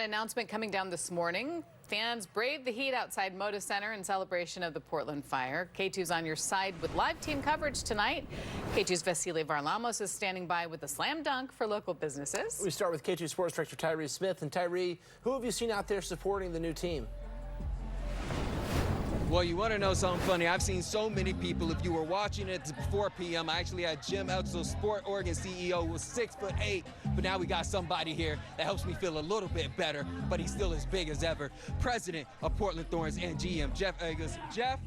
announcement coming down this morning. Fans braved the heat outside Moda Center in celebration of the Portland fire. K2's on your side with live team coverage tonight. K2's Vasily Varlamos is standing by with a slam dunk for local businesses. We start with K2 Sports Director Tyree Smith. And Tyree, who have you seen out there supporting the new team? Well, you want to know something funny? I've seen so many people. If you were watching it at 4 p.m., I actually had Jim Etzel, Sport Oregon CEO, who was 6'8", but now we got somebody here that helps me feel a little bit better, but he's still as big as ever. President of Portland Thorns and GM, Jeff Eggers. Jeff,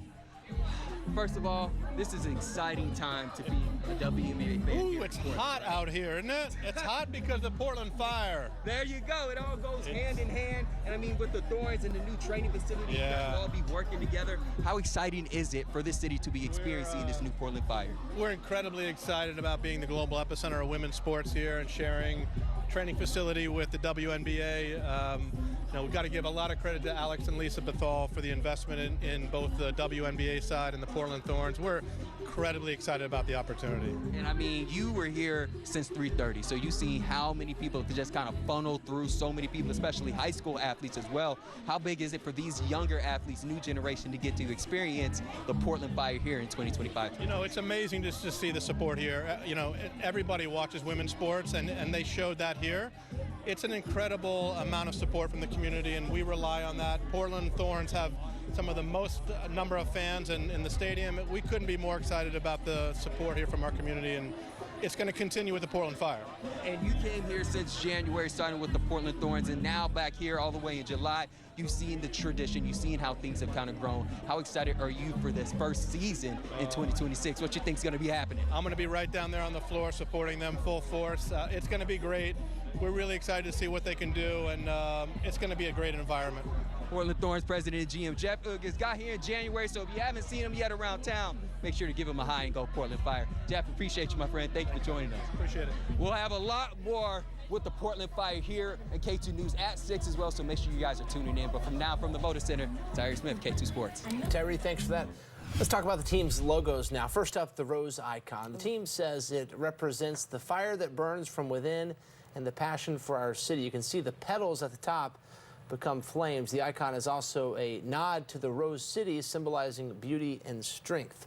first of all, this is an exciting time to be a WNBA fan. Ooh, it's hot out here, isn't it? It's hot because of the Portland fire. There you go. It all goes hand in hand. And I mean, with the Thorns and the new training facility, that will all be working together. How exciting is it for this city to be experiencing this new Portland fire? We're incredibly excited about being the global epicenter of women's sports here and sharing training facility with the WNBA. We've got to give a lot of credit to Alex and Lisa Bethal for the investment in both the WNBA side and the Portland Thorns. We're incredibly excited about the opportunity. And I mean, you were here since 3:30, so you've seen how many people have just kind of funneled through, so many people, especially high school athletes as well. How big is it for these younger athletes, new generation, to get to experience the Portland Fire here in 2025? You know, it's amazing just to see the support here. You know, everybody watches women's sports, and they showed that here. It's an incredible amount of support from the community, and we rely on that. Portland Thorns have some of the most number of fans in the stadium. We couldn't be more excited about the support here from our community, and it's going to continue with the Portland Fire. And you came here since January, starting with the Portland Thorns, and now back here all the way in July. You've seen the tradition. You've seen how things have kind of grown. How excited are you for this first season in 2026? What you think is going to be happening? I'm going to be right down there on the floor supporting them full force. It's going to be great. We're really excited to see what they can do, and it's going to be a great environment. Portland Thorns President and GM Jeff Eggers got here in January, so if you haven't seen him yet around town, make sure to give him a hi and go Portland Fire. Jeff, appreciate you, my friend. Thank you for joining us. Appreciate it. We'll have a lot more with the Portland Fire here in K2 News at 6 as well, so make sure you guys are tuning in. But from now, from the Moda Center, Tyree Smith, K2 Sports. Tyree, thanks for that. Let's talk about the team's logos now. First up, the rose icon. The team says it represents the fire that burns from within and the passion for our city. You can see the petals at the top become flames. The icon is also a nod to the Rose City, symbolizing beauty and strength.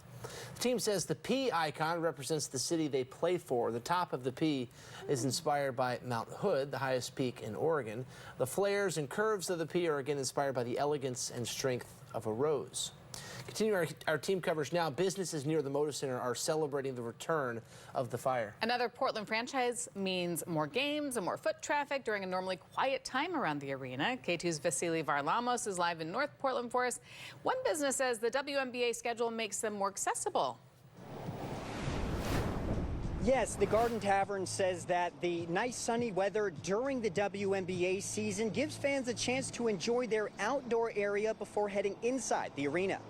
The team says the P icon represents the city they play for. The top of the P is inspired by Mount Hood, the highest peak in Oregon. The flares and curves of the P are again inspired by the elegance and strength of a rose. Continuing our team coverage now, businesses near the Moda Center are celebrating the return of the fire. Another Portland franchise means more games and more foot traffic during a normally quiet time around the arena. K2's Vasily Varlamos is live in North Portland for us. One business says the WNBA schedule makes them more accessible. Yes, the Garden Tavern says that the nice sunny weather during the WNBA season gives fans a chance to enjoy their outdoor area before heading inside the arena.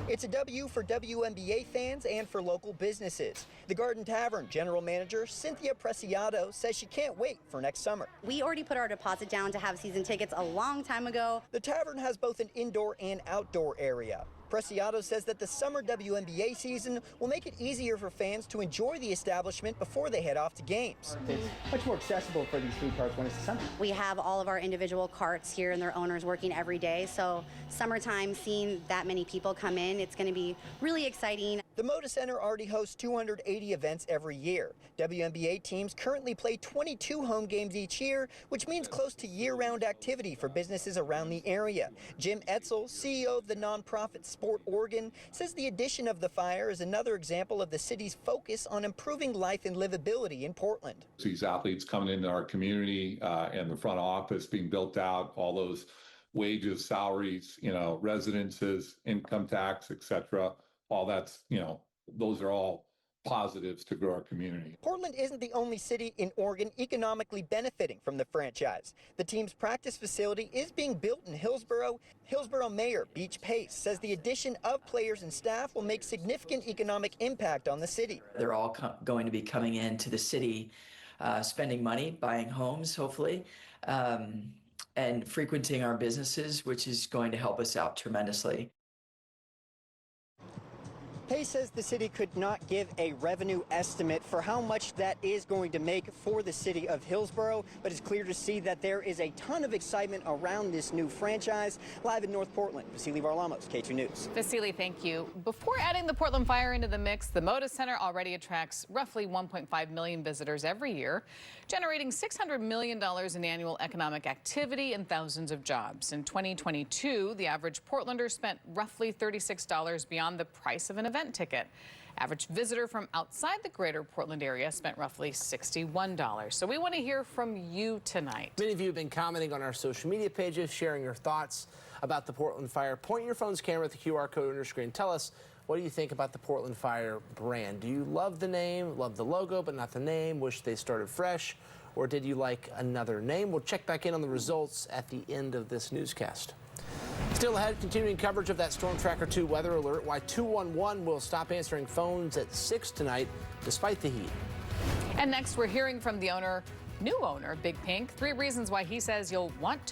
It's a W for WNBA fans and for local businesses. The Garden Tavern general manager Cynthia Preciado says she can't wait for next summer. We already put our deposit down to have season tickets a long time ago. The tavern has both an indoor and outdoor area. Preciado says that the summer WNBA season will make it easier for fans to enjoy the establishment before they head off to games. It's much more accessible for these food carts when it's summer. We have all of our individual carts here and their owners working every day. So summertime, seeing that many people come in, it's going to be really exciting. The Moda Center already hosts 280 events every year. WNBA teams currently play 22 home games each year, which means close to year-round activity for businesses around the area. Jim Etzel, CEO of the nonprofit Sport Oregon, says the addition of the fire is another example of the city's focus on improving life and livability in Portland. These athletes coming into our community and the front office being built out, all those wages, salaries, residences, income tax, etc. All that's, those are all positives to grow our community. Portland isn't the only city in Oregon economically benefiting from the franchise. The team's practice facility is being built in Hillsborough. Hillsborough Mayor Beach Pace says the addition of players and staff will make significant economic impact on the city. They're all going to be coming into the city, spending money, buying homes, hopefully, and frequenting our businesses, which is going to help us out tremendously. Pace says the city could not give a revenue estimate for how much that is going to make for the city of Hillsborough, but it's clear to see that there is a ton of excitement around this new franchise. Live in North Portland, Vasily Varlamos, K2 News. Vasily, thank you. Before adding the Portland Fire into the mix, the Moda Center already attracts roughly 1.5 million visitors every year, generating $600 million in annual economic activity and thousands of jobs. In 2022, the average Portlander spent roughly $36 beyond the price of an event ticket. Average visitor from outside the greater Portland area spent roughly $61. So we want to hear from you tonight. Many of you have been commenting on our social media pages, sharing your thoughts about the Portland Fire. Point your phone's camera at the QR code on your screen. Tell us, what do you think about the Portland Fire brand? Do you love the name, love the logo, but not the name, wish they started fresh, or did you like another name? We'll check back in on the results at the end of this newscast. Still ahead, continuing coverage of that Storm Tracker 2 weather alert, why 211 will stop answering phones at 6 tonight, despite the heat. And next, we're hearing from the new owner, Big Pink, 3 reasons why he says you'll want to